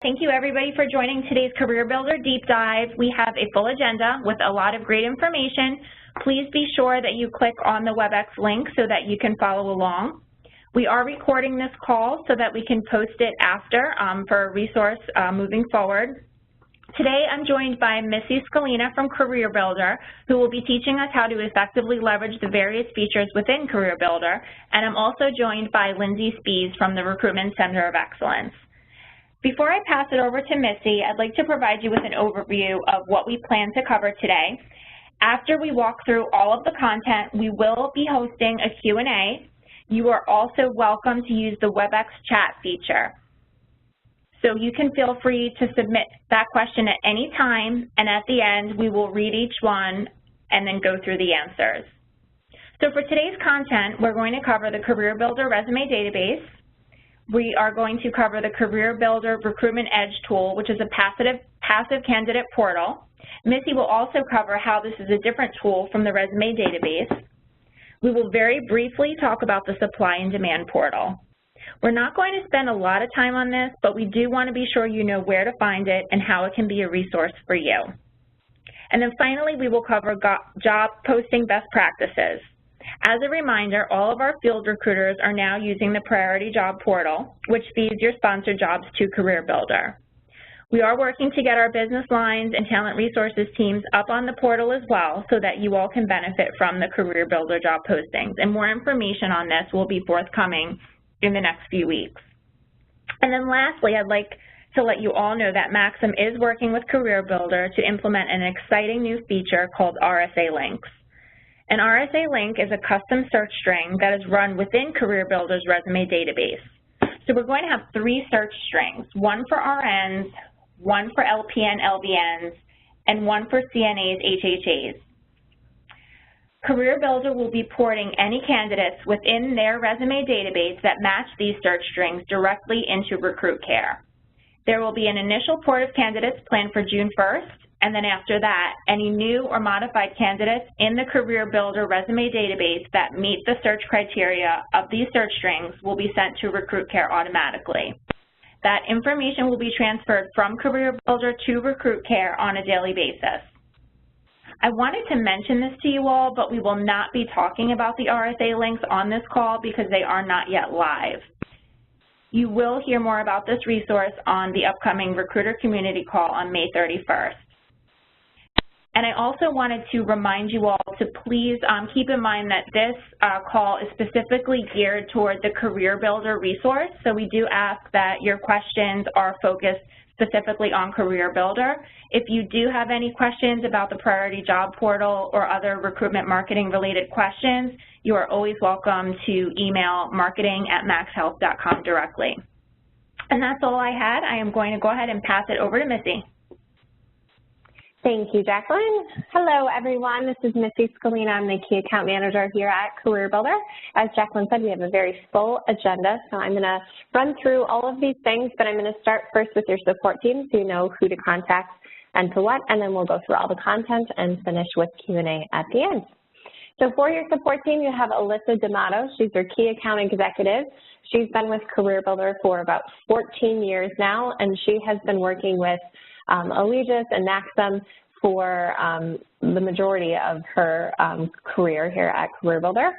Thank you everybody for joining today's Career Builder Deep Dive. We have a full agenda with a lot of great information. Please be sure that you click on the WebEx link so that you can follow along. We are recording this call so that we can post it after for a resource moving forward. Today I'm joined by Missy Scalina from CareerBuilder, who will be teaching us how to effectively leverage the various features within CareerBuilder, and I'm also joined by Lindsay Spees from the Recruitment Center of Excellence. Before I pass it over to Missy, I'd like to provide you with an overview of what we plan to cover today. After we walk through all of the content, we will be hosting a Q&A. You are also welcome to use the WebEx chat feature. So you can feel free to submit that question at any time, and at the end we will read each one and then go through the answers. So for today's content, we're going to cover the CareerBuilder Resume Database. We are going to cover the CareerBuilder Recruitment Edge tool, which is a passive candidate portal. Missy will also cover how this is a different tool from the Resume Database. We will very briefly talk about the Supply and Demand portal. We're not going to spend a lot of time on this, but we do want to be sure you know where to find it and how it can be a resource for you. And then finally, we will cover job posting best practices. As a reminder, all of our field recruiters are now using the Priority Job Portal, which feeds your sponsored jobs to CareerBuilder. We are working to get our business lines and talent resources teams up on the portal as well so that you all can benefit from the CareerBuilder job postings. And more information on this will be forthcoming in the next few weeks. And then lastly, I'd like to let you all know that Maxim is working with CareerBuilder to implement an exciting new feature called RSA Links. An RSA link is a custom search string that is run within CareerBuilder's resume database. So we're going to have 3 search strings, one for RNs, one for LPN, LVNs, and one for CNAs, HHAs. CareerBuilder will be porting any candidates within their resume database that match these search strings directly into RecruitCare. There will be an initial port of candidates planned for June 1st, and then after that, any new or modified candidates in the CareerBuilder resume database that meet the search criteria of these search strings will be sent to RecruitCare automatically. That information will be transferred from CareerBuilder to RecruitCare on a daily basis. I wanted to mention this to you all, but we will not be talking about the RSA links on this call because they are not yet live. You will hear more about this resource on the upcoming Recruiter Community Call on May 31st. And I also wanted to remind you all to please keep in mind that this call is specifically geared toward the CareerBuilder resource, so we do ask that your questions are focused specifically on CareerBuilder. If you do have any questions about the Priority Job Portal or other recruitment marketing related questions, you are always welcome to email marketing@maxhealth.com directly. And that's all I had. I am going to go ahead and pass it over to Missy. Thank you, Jacqueline. Hello, everyone. This is Missy Scalina. I'm the Key Account Manager here at CareerBuilder. As Jacqueline said, we have a very full agenda, so I'm going to run through all of these things, but I'm going to start first with your support team so you know who to contact and to what, and then we'll go through all the content and finish with Q&A at the end. So for your support team, you have Alyssa D'Amato. She's your Key Account Executive. She's been with CareerBuilder for about 14 years now, and she has been working with Allegis and Maxim for the majority of her career here at CareerBuilder.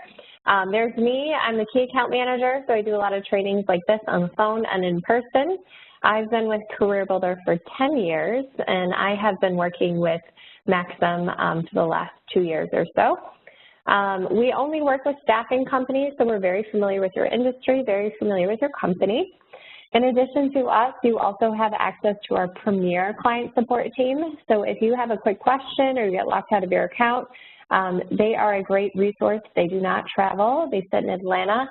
There's me. I'm the Key Account Manager, so I do a lot of trainings like this on the phone and in person. I've been with CareerBuilder for 10 years, and I have been working with Maxim for the last 2 years or so. We only work with staffing companies, so we're very familiar with your industry, very familiar with your company. In addition to us, you also have access to our premier client support team. So if you have a quick question or you get locked out of your account, they are a great resource. They do not travel. They sit in Atlanta,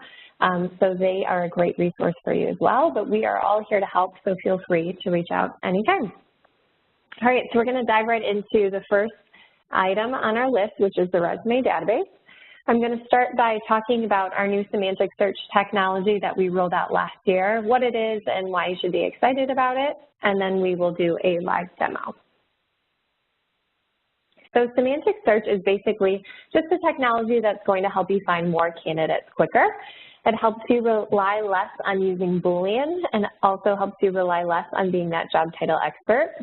so they are a great resource for you as well. But we are all here to help, so feel free to reach out anytime. All right, so we're going to dive right into the first item on our list, which is the resume database. I'm going to start by talking about our new semantic search technology that we rolled out last year, what it is and why you should be excited about it, and then we will do a live demo. So semantic search is basically just a technology that's going to help you find more candidates quicker. It helps you rely less on using Boolean and also helps you rely less on being that job title expert.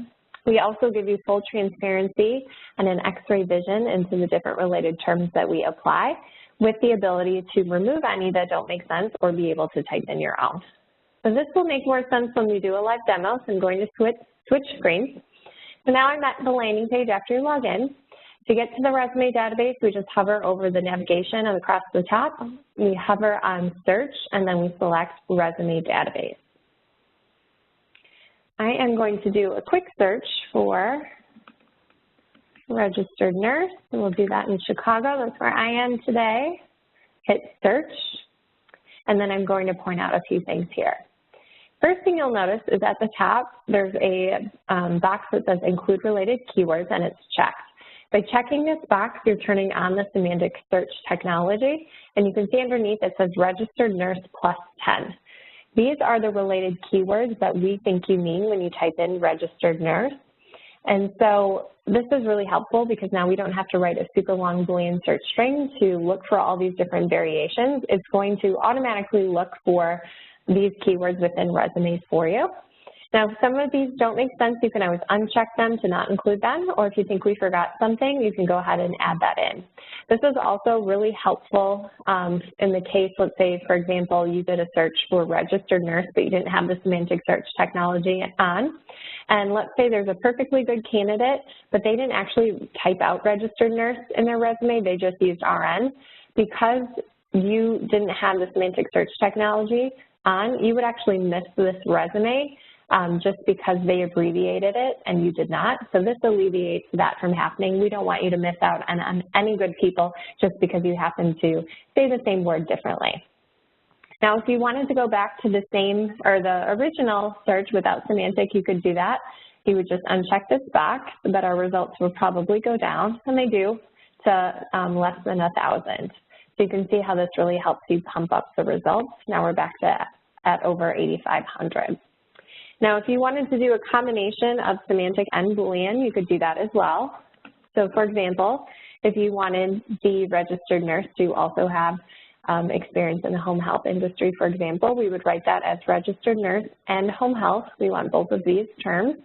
We also give you full transparency and an X-ray vision into the different related terms that we apply, with the ability to remove any that don't make sense or be able to type in your own. So this will make more sense when we do a live demo, so I'm going to switch screens. So now I'm at the landing page after you log in. To get to the resume database, we just hover over the navigation across the top. We hover on search, and then we select resume database. I am going to do a quick search for registered nurse, and we'll do that in Chicago. That's where I am today. Hit search, and then I'm going to point out a few things here. First thing you'll notice is at the top, there's a box that says include related keywords, and it's checked. By checking this box, you're turning on the semantic search technology, and you can see underneath it says registered nurse plus 10. These are the related keywords that we think you mean when you type in registered nurse. And so this is really helpful because now we don't have to write a super long Boolean search string to look for all these different variations. It's going to automatically look for these keywords within resumes for you. Now, if some of these don't make sense, you can always uncheck them to not include them, or if you think we forgot something, you can go ahead and add that in. This is also really helpful in the case, let's say, for example, you did a search for registered nurse, but you didn't have the semantic search technology on. And let's say there's a perfectly good candidate, but they didn't actually type out registered nurse in their resume, they just used RN. Because you didn't have the semantic search technology on, you would actually miss this resume just because they abbreviated it and you did not. So this alleviates that from happening. We don't want you to miss out on any good people just because you happen to say the same word differently. Now, if you wanted to go back to the same or the original search without semantic, you could do that. You would just uncheck this box, but our results will probably go down, and they do, to less than 1,000. So you can see how this really helps you pump up the results. Now we're back to at over 8,500. Now, if you wanted to do a combination of semantic and Boolean, you could do that as well. So, for example, if you wanted the registered nurse to also have experience in the home health industry, for example, we would write that as registered nurse and home health. We want both of these terms.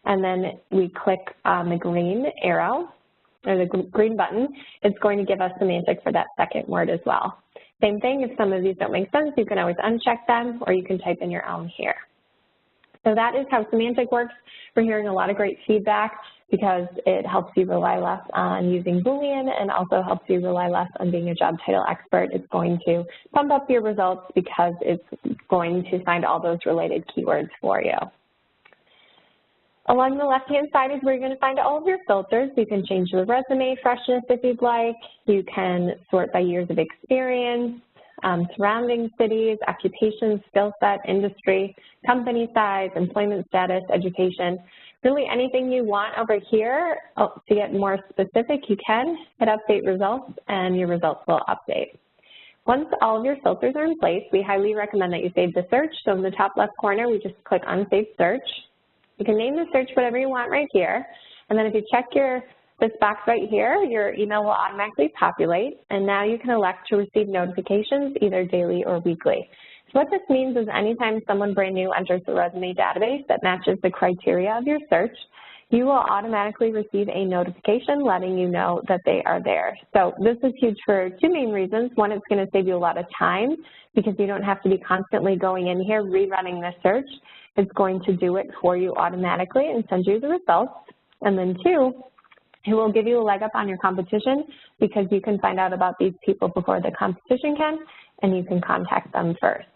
And then we click on the green arrow, or the green button. It's going to give us semantic for that second word as well. Same thing, if some of these don't make sense, you can always uncheck them, or you can type in your own here. So that is how semantic works. We're hearing a lot of great feedback because it helps you rely less on using Boolean and also helps you rely less on being a job title expert. It's going to pump up your results because it's going to find all those related keywords for you. Along the left-hand side is where you're going to find all of your filters. You can change the resume freshness if you'd like. You can sort by years of experience, surrounding cities, occupation, skill set, industry, company size, employment status, education. Really anything you want over here. To get more specific, you can hit update results, and your results will update. Once all of your filters are in place, we highly recommend that you save the search. So in the top left corner, we just click on Save Search. You can name the search whatever you want right here. And then if you check this box right here, your email will automatically populate, and now you can elect to receive notifications either daily or weekly. So what this means is anytime someone brand new enters the resume database that matches the criteria of your search, you will automatically receive a notification letting you know that they are there. So this is huge for two main reasons. One, it's going to save you a lot of time because you don't have to be constantly going in here rerunning the search. It's going to do it for you automatically and send you the results. And then two, it will give you a leg up on your competition because you can find out about these people before the competition can, and you can contact them first.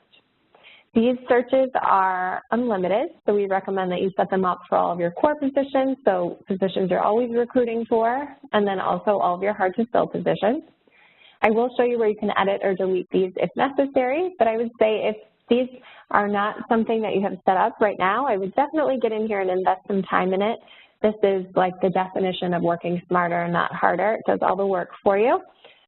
These searches are unlimited, so we recommend that you set them up for all of your core positions, so positions you're always recruiting for, and then also all of your hard-to-fill positions. I will show you where you can edit or delete these if necessary, but I would say if these are not something that you have set up right now, I would definitely get in here and invest some time in it. This is like the definition of working smarter and not harder. It does all the work for you.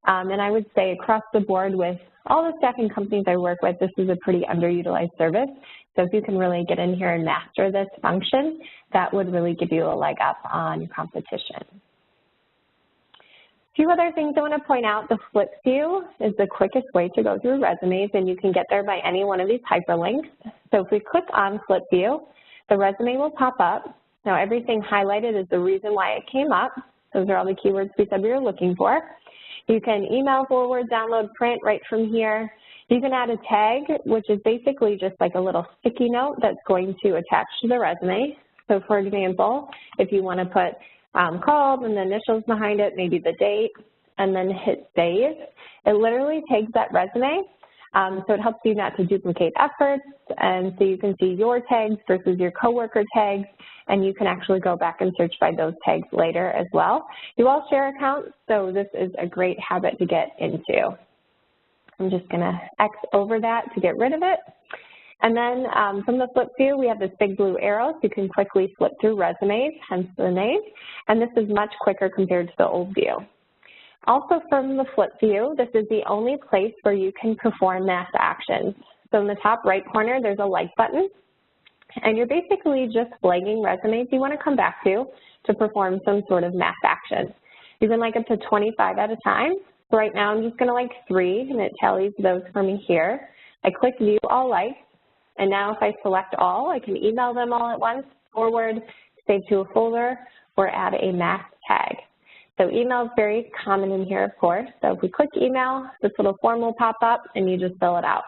And I would say across the board with all the staffing companies I work with, this is a pretty underutilized service. So if you can really get in here and master this function, that would really give you a leg up on your competition. A Few other things I want to point out. The flip view is the quickest way to go through resumes, and you can get there by any one of these hyperlinks. So if we click on flip view, the resume will pop up. Now everything highlighted is the reason why it came up. Those are all the keywords we said we were looking for. You can email, forward, download, print right from here. You can add a tag, which is basically just like a little sticky note that's going to attach to the resume. So for example, if you want to put called and the initials behind it, maybe the date, and then hit save, it literally tags that resume. So it helps you not to duplicate efforts, and so you can see your tags versus your coworker tags, and you can actually go back and search by those tags later as well. You all share accounts, so this is a great habit to get into. I'm just going to X over that to get rid of it. And then from the flip view, we have this big blue arrow, so you can quickly flip through resumes, hence the name, and this is much quicker compared to the old view. Also from the flip view, this is the only place where you can perform mass actions. So in the top right corner, there's a like button, and you're basically just flagging resumes you want to come back to perform some sort of mass action. You can like up to 25 at a time. So right now I'm just going to like 3, and it tallies those for me here. I click view all likes, and now if I select all, I can email them all at once, forward, save to a folder, or add a mass tag. So email is very common in here, of course. So if we click email, this little form will pop up, and you just fill it out.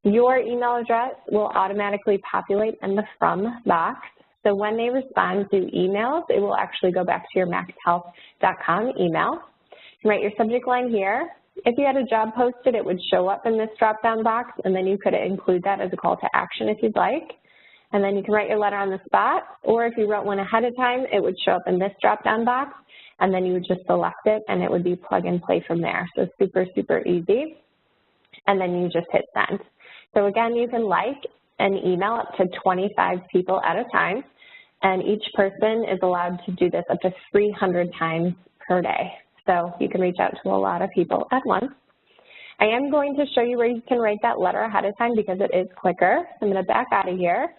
Your email address will automatically populate in the from box. So when they respond to emails, it will actually go back to your maxhealth.com email. You can write your subject line here. If you had a job posted, it would show up in this drop-down box, and then you could include that as a call to action if you'd like. And then you can write your letter on the spot, or if you wrote one ahead of time, it would show up in this drop-down box, and then you would just select it, and it would be plug and play from there. So super, super easy. And then you just hit send. So again, you can like and email up to 25 people at a time, and each person is allowed to do this up to 300 times per day. So you can reach out to a lot of people at once. I am going to show you where you can write that letter ahead of time because it is quicker. So I'm going to back out of here.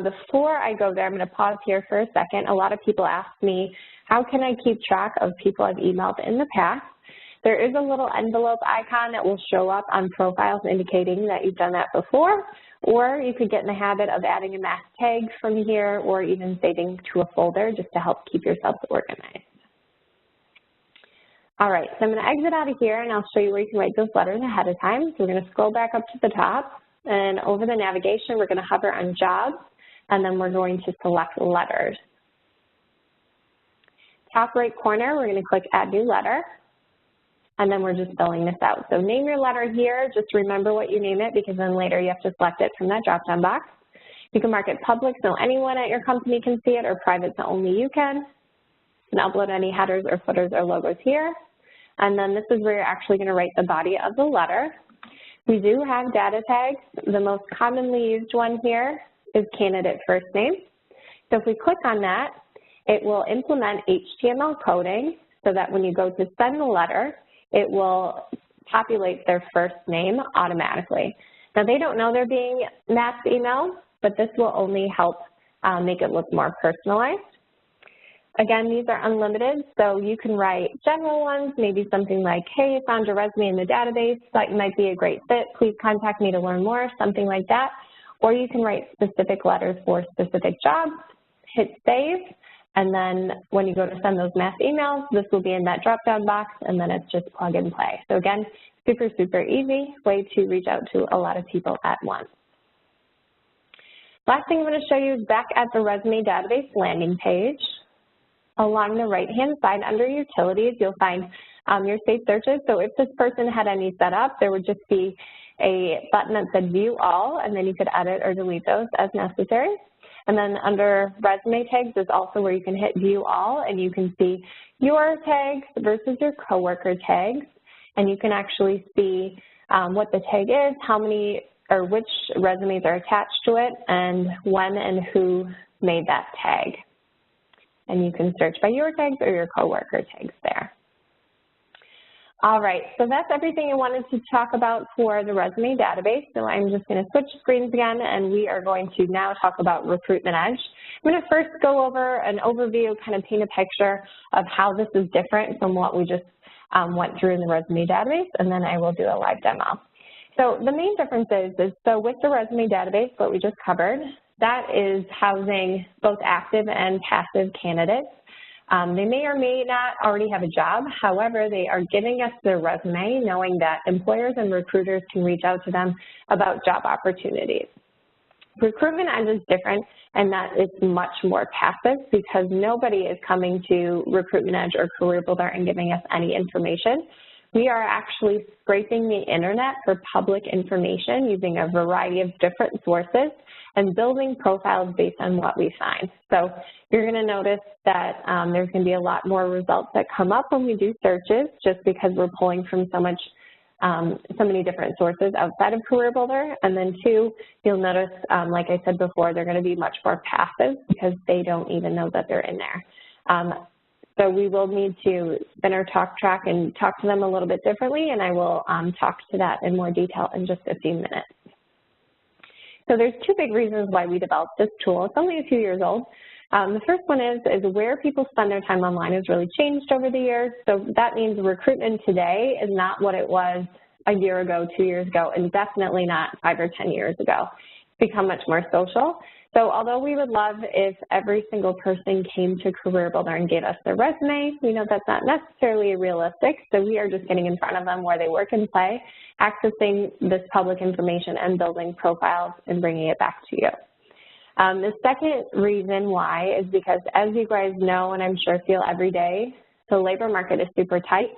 Before I go there, I'm going to pause here for a second. A lot of people ask me, how can I keep track of people I've emailed in the past? There is a little envelope icon that will show up on profiles indicating that you've done that before, or you could get in the habit of adding a mass tag from here or even saving to a folder just to help keep yourself organized. All right, so I'm going to exit out of here, and I'll show you where you can write those letters ahead of time. So we're going to scroll back up to the top, and over the navigation, we're going to hover on jobs, and then we're going to select letters. Top right corner, we're going to click add new letter, and then we're just filling this out. So name your letter here. Just remember what you name it, because then later you have to select it from that drop-down box. You can mark it public so anyone at your company can see it, or private so only you can. You can upload any headers or footers or logos here. And then this is where you're actually going to write the body of the letter. We do have data tags. The most commonly used one here is candidate first name. So if we click on that, it will implement HTML coding so that when you go to send the letter, it will populate their first name automatically. Now they don't know they're being mass emailed, but this will only help make it look more personalized. Again, these are unlimited, so you can write general ones, maybe something like, hey, found your resume in the database, thought you might be a great fit, please contact me to learn more, something like that. Or you can write specific letters for specific jobs, hit save, and then when you go to send those mass emails, this will be in that drop-down box, and then it's just plug and play. So again, super, super easy way to reach out to a lot of people at once. Last thing I'm going to show you is back at the resume database landing page. Along the right-hand side under utilities, you'll find your saved searches. So if this person had any set up, there would just be a button that said view all, and then you could edit or delete those as necessary. And then under resume tags is also where you can hit view all, and you can see your tags versus your coworker tags. And you can actually see what the tag is, how many or which resumes are attached to it, and when and who made that tag. And you can search by your tags or your coworker tags there. All right, so that's everything I wanted to talk about for the resume database. So I'm just going to switch screens again, and we are going to now talk about Recruitment Edge. I'm going to first go over an overview, kind of paint a picture of how this is different from what we just went through in the resume database, and then I will do a live demo. So the main difference is so with the resume database, what we just covered, that is housing both active and passive candidates. They may or may not already have a job. However, they are giving us their resume knowing that employers and recruiters can reach out to them about job opportunities. Recruitment Edge is different in that it's much more passive because nobody is coming to Recruitment Edge or CareerBuilder and giving us any information. We are actually scraping the internet for public information using a variety of different sources and building profiles based on what we find. So you're going to notice that there's going to be a lot more results that come up when we do searches just because we're pulling from so many different sources outside of CareerBuilder. And then two, you'll notice, like I said before, they're going to be much more passive because they don't even know that they're in there. So we will need to spin our talk track and talk to them a little bit differently, and I will talk to that in more detail in just a few minutes. So there's two big reasons why we developed this tool. It's only a few years old. The first one is where people spend their time online has really changed over the years. So that means recruitment today is not what it was a year ago, 2 years ago, and definitely not 5 or 10 years ago. It's become much more social. So although we would love if every single person came to CareerBuilder and gave us their resume, we know that's not necessarily realistic, so we are just getting in front of them where they work and play, accessing this public information and building profiles and bringing it back to you. The second reason why is because, as you guys know, and I'm sure feel every day, the labor market is super tight.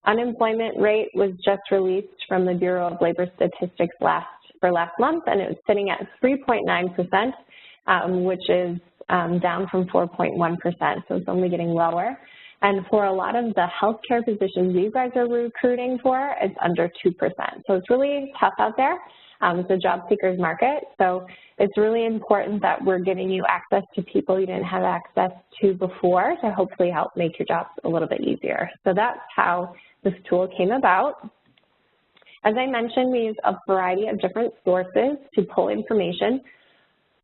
Unemployment rate was just released from the Bureau of Labor Statistics last month, and it was sitting at 3.9%. Which is down from 4.1%, so it's only getting lower. And for a lot of the healthcare positions you guys are recruiting for, it's under 2%. So it's really tough out there. It's a job seekers market, so it's really important that we're giving you access to people you didn't have access to before to hopefully help make your jobs a little bit easier. So that's how this tool came about. As I mentioned, we use a variety of different sources to pull information.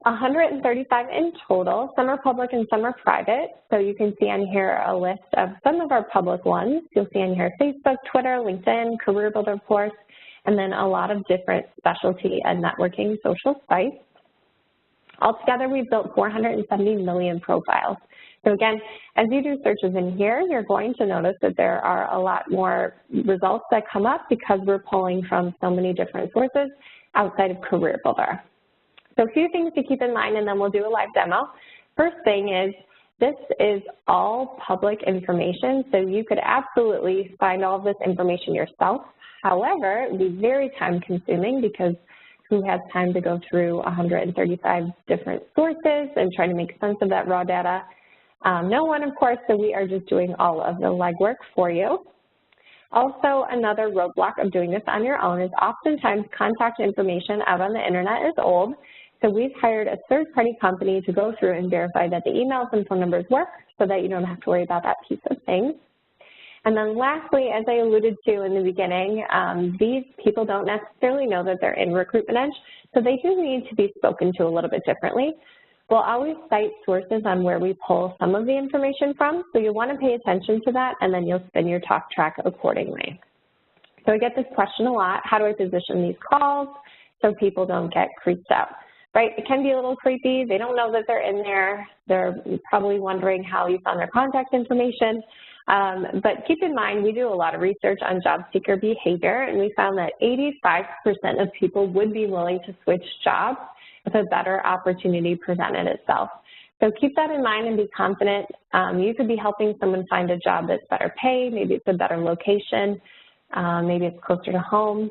135 in total. Some are public and some are private. So you can see on here a list of some of our public ones. You'll see on here Facebook, Twitter, LinkedIn, CareerBuilder, of course, and then a lot of different specialty and networking social sites. Altogether, we've built 470 million profiles. So again, as you do searches in here, you're going to notice that there are a lot more results that come up because we're pulling from so many different sources outside of CareerBuilder. So a few things to keep in mind, and then we'll do a live demo. First thing is, this is all public information, so you could absolutely find all of this information yourself. However, it would be very time-consuming because who has time to go through 135 different sources and try to make sense of that raw data? No one, of course, so we are just doing all of the legwork for you. Also, another roadblock of doing this on your own is oftentimes contact information out on the internet is old. So we've hired a third-party company to go through and verify that the emails and phone numbers work so that you don't have to worry about that piece of things. And then lastly, as I alluded to in the beginning, these people don't necessarily know that they're in Recruitment Edge, so they do need to be spoken to a little bit differently. We'll always cite sources on where we pull some of the information from, so you'll want to pay attention to that, and then you'll spin your talk track accordingly. So I get this question a lot: how do I position these calls so people don't get creeped out? Right? It can be a little creepy. They don't know that they're in there. They're probably wondering how you found their contact information. But keep in mind, we do a lot of research on job seeker behavior, and we found that 85% of people would be willing to switch jobs if a better opportunity presented itself. So keep that in mind and be confident. You could be helping someone find a job that's better paid. Maybe it's a better location. Maybe it's closer to home,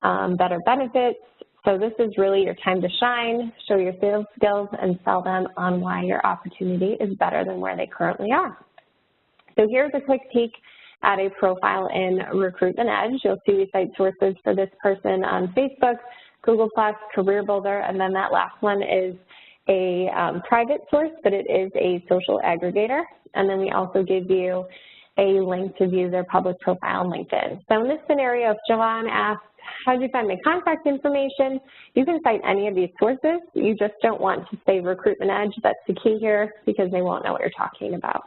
better benefits. So this is really your time to shine, show your sales skills, and sell them on why your opportunity is better than where they currently are. So here's a quick peek at a profile in Recruitment Edge. You'll see we cite sources for this person on Facebook, Google+, CareerBuilder, and then that last one is a private source, but it is a social aggregator. And then we also give you a link to view their public profile on LinkedIn. So in this scenario, if Joanne asks, how did you find my contact information? You can cite any of these sources. You just don't want to say Recruitment Edge. That's the key here because they won't know what you're talking about.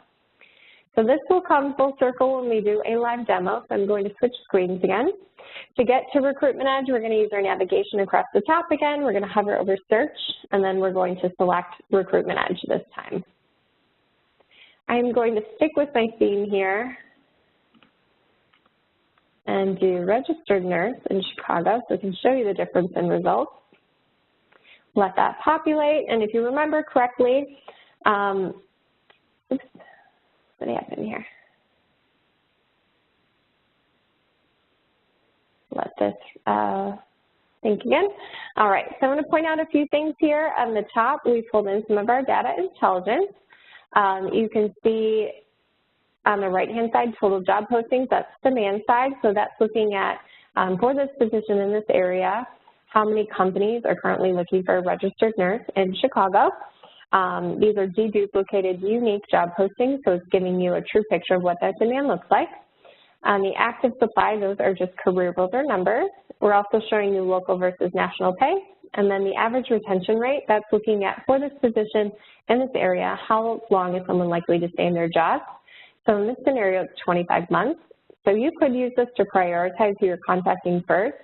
So this will come full circle when we do a live demo, so I'm going to switch screens again. To get to Recruitment Edge, we're going to use our navigation across the top again. We're going to hover over Search, and then we're going to select Recruitment Edge this time. I'm going to stick with my theme here and do Registered Nurse in Chicago so I can show you the difference in results. Let that populate, and if you remember correctly, oops, what happened here? Let this think again. All right, so I'm going to point out a few things here. On the top, we pulled in some of our data intelligence. You can see on the right-hand side, total job postings, that's demand side. So that's looking at, for this position in this area, how many companies are currently looking for a registered nurse in Chicago. These are deduplicated, unique job postings, so it's giving you a true picture of what that demand looks like. On the active supply, those are just CareerBuilder numbers. We're also showing you local versus national pay. And then the average retention rate, that's looking at, for this position in this area, how long is someone likely to stay in their job. So in this scenario, it's 25 months. So you could use this to prioritize who you're contacting first.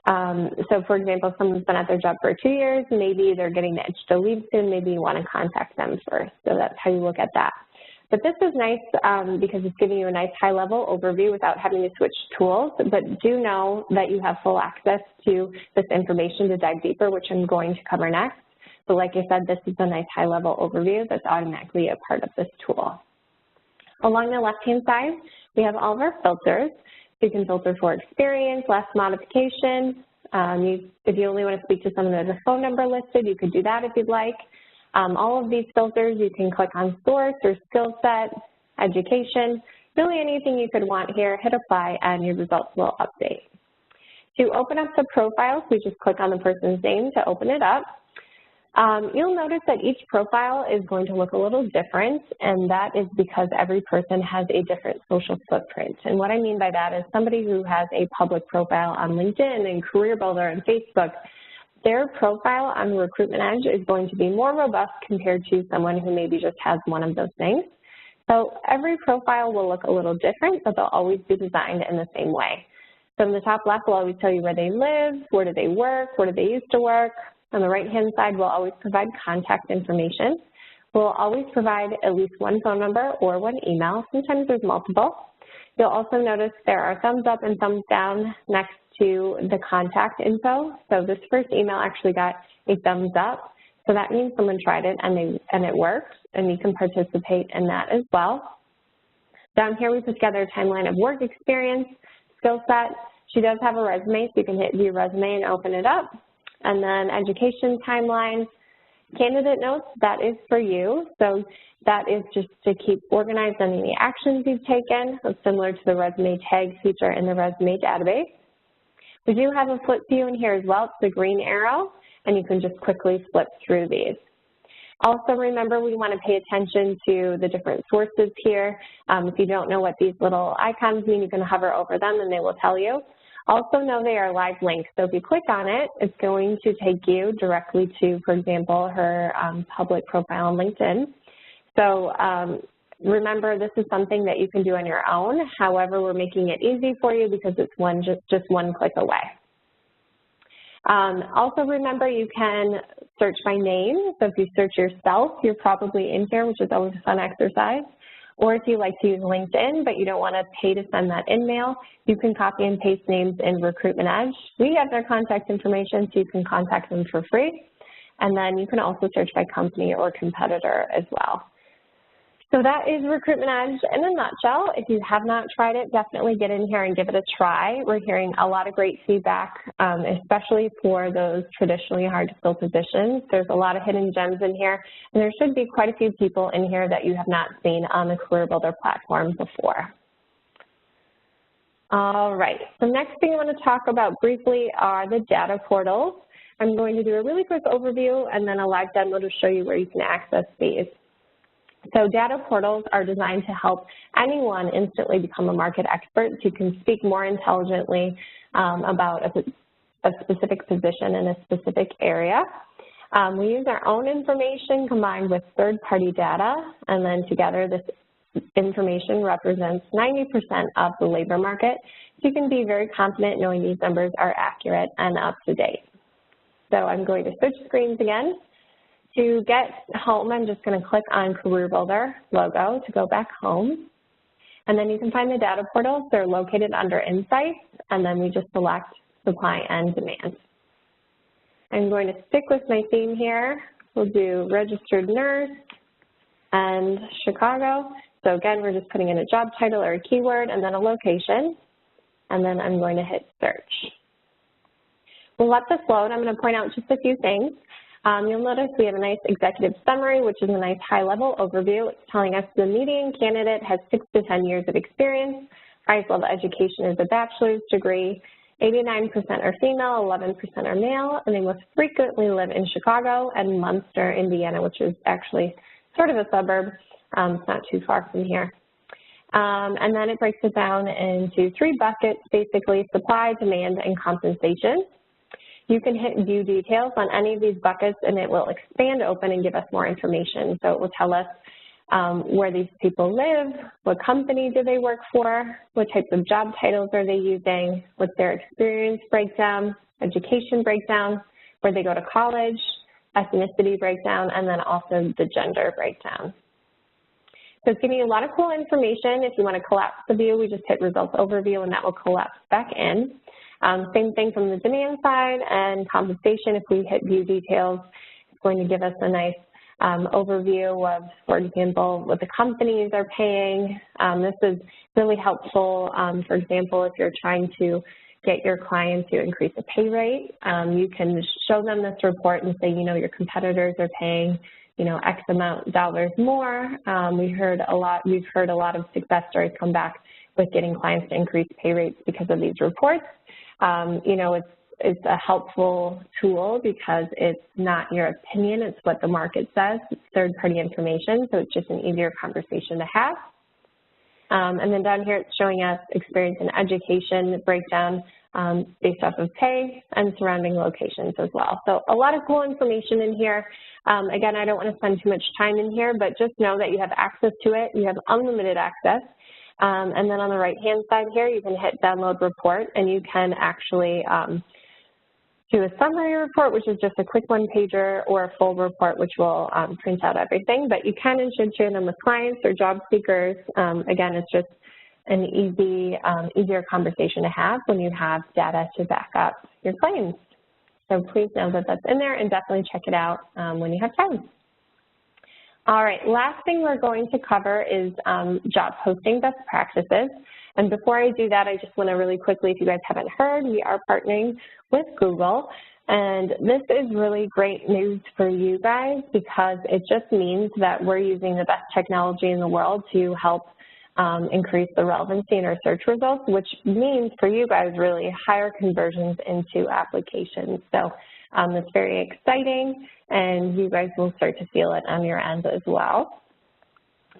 So for example, if someone's been at their job for 2 years, maybe they're getting the itch to leave soon, maybe you want to contact them first. So that's how you look at that. But this is nice because it's giving you a nice high-level overview without having to switch tools, but do know that you have full access to this information to dive deeper, which I'm going to cover next. But like I said, this is a nice high-level overview that's automatically a part of this tool. Along the left-hand side, we have all of our filters. You can filter for experience, less modification. If you only want to speak to someone that has a phone number listed, you could do that if you'd like. All of these filters, you can click on source or skill set, education, really anything you could want here, hit apply, and your results will update. To open up the profiles, we just click on the person's name to open it up. You'll notice that each profile is going to look a little different, and that is because every person has a different social footprint. And what I mean by that is somebody who has a public profile on LinkedIn and CareerBuilder and Facebook, their profile on Recruitment Edge is going to be more robust compared to someone who maybe just has one of those things. So every profile will look a little different, but they'll always be designed in the same way. So in the top left, we'll always tell you where they live, where do they work, where do they used to work. On the right-hand side, we'll always provide contact information. We'll always provide at least one phone number or one email. Sometimes there's multiple. You'll also notice there are thumbs up and thumbs down next to the contact info. So this first email actually got a thumbs up. So that means someone tried it and it worked, and you can participate in that as well. Down here, we put together a timeline of work experience, skill set. She does have a resume, so you can hit view resume and open it up. And then education timeline, candidate notes, that is for you. So that is just to keep organized on any actions you've taken. It's similar to the resume tags feature in the resume database. We do have a flip view in here as well. It's the green arrow, and you can just quickly flip through these. Also remember, we want to pay attention to the different sources here. If you don't know what these little icons mean, you can hover over them and they will tell you. Also know they are live links, so if you click on it, it's going to take you directly to, for example, her public profile on LinkedIn. So remember, this is something that you can do on your own. However, we're making it easy for you because it's just one click away. Also remember, you can search by name. So if you search yourself, you're probably in here, which is always a fun exercise. Or if you like to use LinkedIn, but you don't want to pay to send that in mail, you can copy and paste names in Recruitment Edge. We have their contact information, so you can contact them for free. And then you can also search by company or competitor as well. So that is Recruitment Edge in a nutshell. If you have not tried it, definitely get in here and give it a try. We're hearing a lot of great feedback, especially for those traditionally hard-to-fill positions. There's a lot of hidden gems in here, and there should be quite a few people in here that you have not seen on the CareerBuilder platform before. All right, the next thing I want to talk about briefly are the data portals. I'm going to do a really quick overview and then a live demo to show you where you can access these. So data portals are designed to help anyone instantly become a market expert so you can speak more intelligently about a specific position in a specific area. We use our own information combined with third-party data, and then together this information represents 90% of the labor market, so you can be very confident knowing these numbers are accurate and up to date. So I'm going to switch screens again. To get home, I'm just going to click on CareerBuilder logo to go back home. And then you can find the data portals. They're located under Insights, and then we just select Supply and Demand. I'm going to stick with my theme here. We'll do Registered Nurse and Chicago. So again, we're just putting in a job title or a keyword and then a location. And then I'm going to hit search. We'll let this load. I'm going to point out just a few things. You'll notice we have a nice executive summary, which is a nice high-level overview. It's telling us the median candidate has 6 to 10 years of experience. Highest level education is a bachelor's degree. 89% are female, 11% are male, and they most frequently live in Chicago and Munster, Indiana, which is actually sort of a suburb. It's not too far from here. And then it breaks it down into 3 buckets, basically supply, demand, and compensation. You can hit View Details on any of these buckets, and it will expand open and give us more information. So it will tell us where these people live, what company do they work for, what types of job titles are they using, what's their experience breakdown, education breakdown, where they go to college, ethnicity breakdown, and then also the gender breakdown. So it's giving you a lot of cool information. If you want to collapse the view, we just hit Results Overview, and that will collapse back in. Same thing from the demand side and compensation. If we hit View Details, it's going to give us a nice overview of, for example, what the companies are paying. This is really helpful. For example, if you're trying to get your client to increase a pay rate, you can show them this report and say, you know, your competitors are paying, you know, X amount dollars more. We've heard a lot of success stories come back with getting clients to increase pay rates because of these reports. You know, it's a helpful tool because it's not your opinion, it's what the market says. It's third-party information, so it's just an easier conversation to have. And then down here, it's showing us experience and education breakdown based off of pay and surrounding locations as well. So a lot of cool information in here. Again, I don't want to spend too much time in here, but just know that you have access to it. You have unlimited access. And then on the right-hand side here, you can hit Download Report, and you can actually do a summary report, which is just a quick one-pager, or a full report, which will print out everything. But you can and should share them with clients or job seekers. Again, it's just an easier conversation to have when you have data to back up your claims. So please know that that's in there, and definitely check it out when you have time. All right, last thing we're going to cover is job posting best practices. And before I do that, I just want to really quickly, if you guys haven't heard, we are partnering with Google. And this is really great news for you guys because it just means that we're using the best technology in the world to help increase the relevancy in our search results, which means for you guys really higher conversions into applications. So it's very exciting, and you guys will start to feel it on your end as well.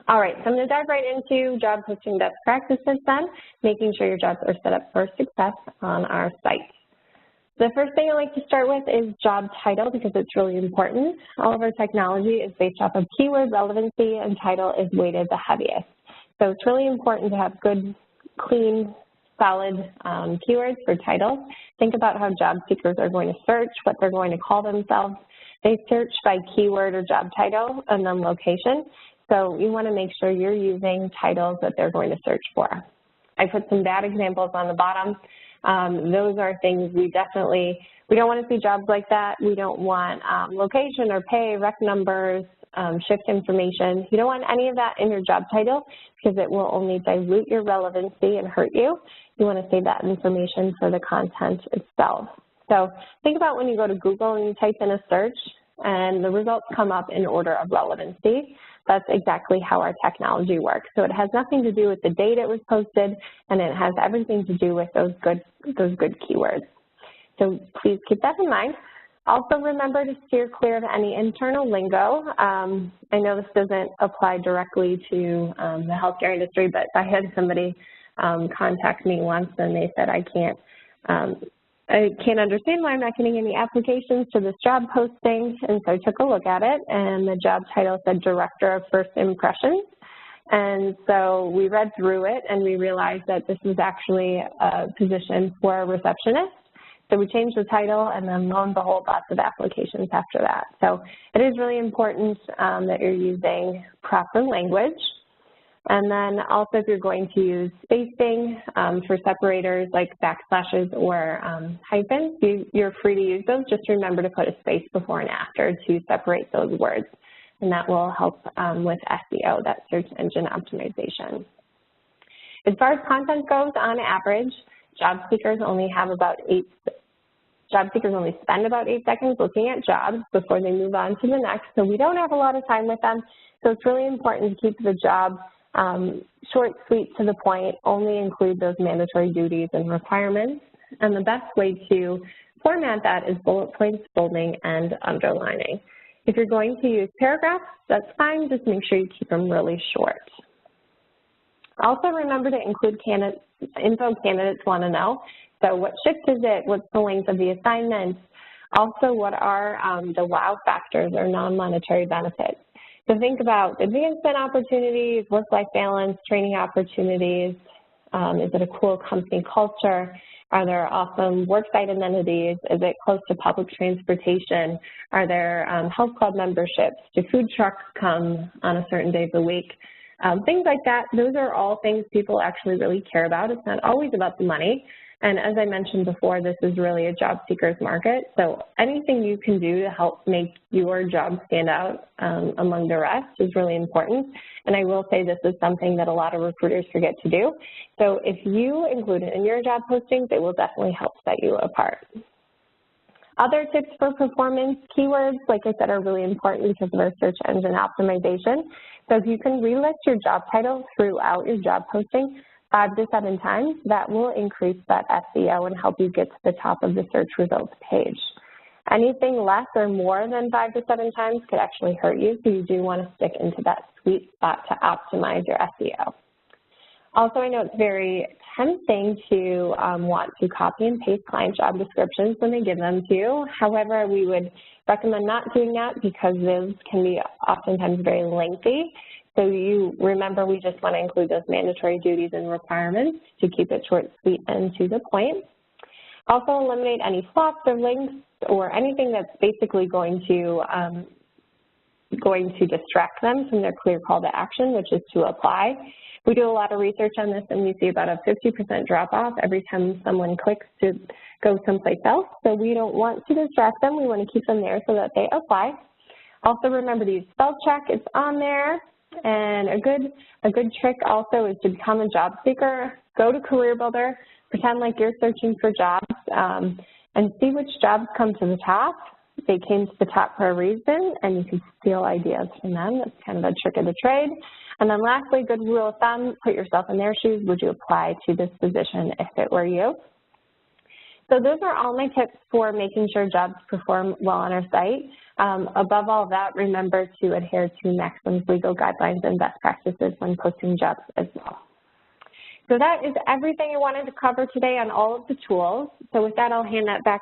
All right, so I'm going to dive right into job posting best practices then, making sure your jobs are set up for success on our site. The first thing I like to start with is job title because it's really important. All of our technology is based off of keyword relevancy, and title is weighted the heaviest. So it's really important to have good, clean, solid keywords for titles. Think about how job seekers are going to search, what they're going to call themselves. They search by keyword or job title and then location. So you want to make sure you're using titles that they're going to search for. I put some bad examples on the bottom. Those are things we don't want to see jobs like that. We don't want location or pay, rec numbers, shift information. You don't want any of that in your job title because it will only dilute your relevancy and hurt you. You want to save that information for the content itself. So think about when you go to Google and you type in a search and the results come up in order of relevancy. That's exactly how our technology works. So it has nothing to do with the date it was posted, and it has everything to do with those good keywords. So please keep that in mind. Also remember to steer clear of any internal lingo. I know this doesn't apply directly to the healthcare industry, but I had somebody contact me once and they said, I can't understand why I'm not getting any applications to this job posting. And so I took a look at it, and the job title said Director of First Impressions. And so we read through it and we realized that this was actually a position for a receptionist. So we changed the title, and then lo and behold, lots of applications after that. So it is really important that you're using proper language. And then also if you're going to use spacing for separators like backslashes or hyphens, you're free to use those. Just remember to put a space before and after to separate those words. And that will help with SEO, that search engine optimization. As far as content goes, on average, job seekers only spend about 8 seconds looking at jobs before they move on to the next. So we don't have a lot of time with them. So it's really important to keep the job short, sweet, to the point, only include those mandatory duties and requirements. And the best way to format that is bullet points, bolding, and underlining. If you're going to use paragraphs, that's fine. Just make sure you keep them really short. Also remember to include info candidates want to know. So what shift is it? What's the length of the assignment? Also, what are the wow factors or non-monetary benefits? So think about advancement opportunities, work-life balance, training opportunities. Is it a cool company culture? Are there awesome worksite amenities? Is it close to public transportation? Are there health club memberships? Do food trucks come on a certain day of the week? Things like that. Those are all things people actually really care about. It's not always about the money. And as I mentioned before, this is really a job seeker's market. So anything you can do to help make your job stand out among the rest is really important. And I will say this is something that a lot of recruiters forget to do. So if you include it in your job postings, it will definitely help set you apart. Other tips for performance, keywords, like I said, are really important because of our search engine optimization. So if you can relist your job title throughout your job posting 5 to 7 times, that will increase that SEO and help you get to the top of the search results page. Anything less or more than 5 to 7 times could actually hurt you, so you do want to stick into that sweet spot to optimize your SEO. Also, I know it's very tempting to want to copy and paste client job descriptions when they give them to you. However, we would recommend not doing that because those can be oftentimes very lengthy. So you remember we just want to include those mandatory duties and requirements to keep it short, sweet, and to the point. Also eliminate any flops or links or anything that's basically going to distract them from their clear call to action, which is to apply. We do a lot of research on this, and we see about a 50% drop-off every time someone clicks to go someplace else. So we don't want to distract them. We want to keep them there so that they apply. Also remember to use spell check. It's on there. And a good trick also is to become a job seeker. Go to CareerBuilder, pretend like you're searching for jobs, and see which jobs come to the top. They came to the top for a reason, and you can steal ideas from them. That's kind of a trick of the trade. And then lastly, good rule of thumb, put yourself in their shoes. Would you apply to this position if it were you? So those are all my tips for making sure jobs perform well on our site. Above all that, remember to adhere to Maxim's legal guidelines and best practices when posting jobs as well. So that is everything I wanted to cover today on all of the tools. So with that, I'll hand that back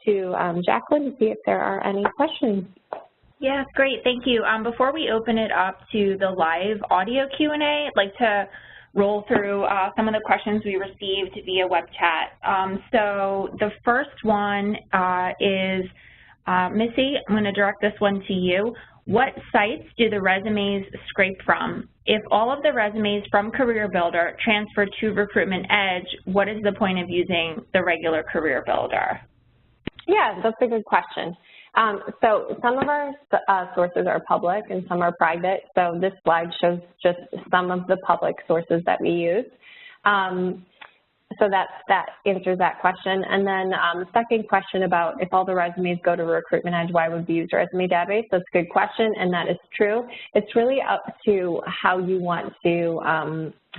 to Jacqueline to see if there are any questions. Yeah, great, thank you. Before we open it up to the live audio Q&A, I'd like to roll through some of the questions we received via web chat. So the first one is, Missy, I'm going to direct this one to you. What sites do the resumes scrape from? If all of the resumes from CareerBuilder transfer to Recruitment Edge, what is the point of using the regular CareerBuilder? Yeah, that's a good question. So some of our sources are public and some are private. So this slide shows just some of the public sources that we use. So that answers that question. And then the second question about if all the resumes go to Recruitment Edge, why would we use Resume Database? That's a good question, and that is true. It's really up to how you want to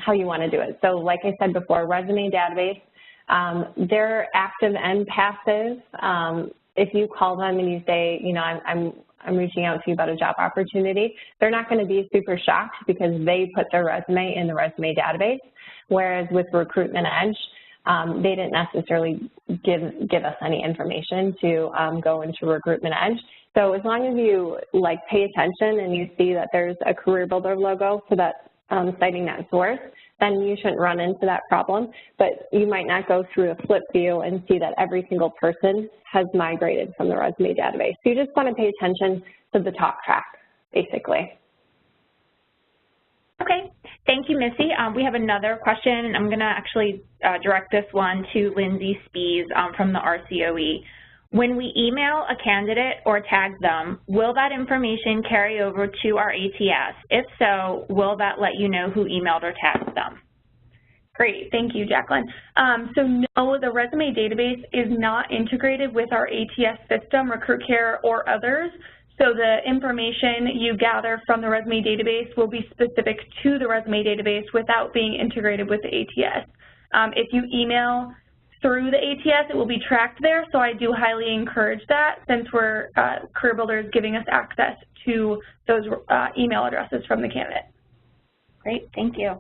do it. So like I said before, Resume Database, they're active and passive. If you call them and you say, you know, I'm reaching out to you about a job opportunity, they're not going to be super shocked because they put their resume in the Resume Database. Whereas with Recruitment Edge, they didn't necessarily give us any information to go into Recruitment Edge. So as long as you pay attention and you see that there's a CareerBuilder logo for that citing that source, then you shouldn't run into that problem. But you might not go through a flip view and see that every single person has migrated from the resume database. So you just want to pay attention to the talk track, basically. Okay, thank you, Missy. We have another question, and I'm going to actually direct this one to Lindsay Spees from the RCOE. When we email a candidate or tag them, will that information carry over to our ATS? If so, will that let you know who emailed or tagged them? Great, thank you, Jacqueline. So no, the resume database is not integrated with our ATS system, RecruitCare, or others. So the information you gather from the resume database will be specific to the resume database without being integrated with the ATS. If you email through the ATS, it will be tracked there, so I do highly encourage that since CareerBuilder is giving us access to those email addresses from the candidate. Great, thank you.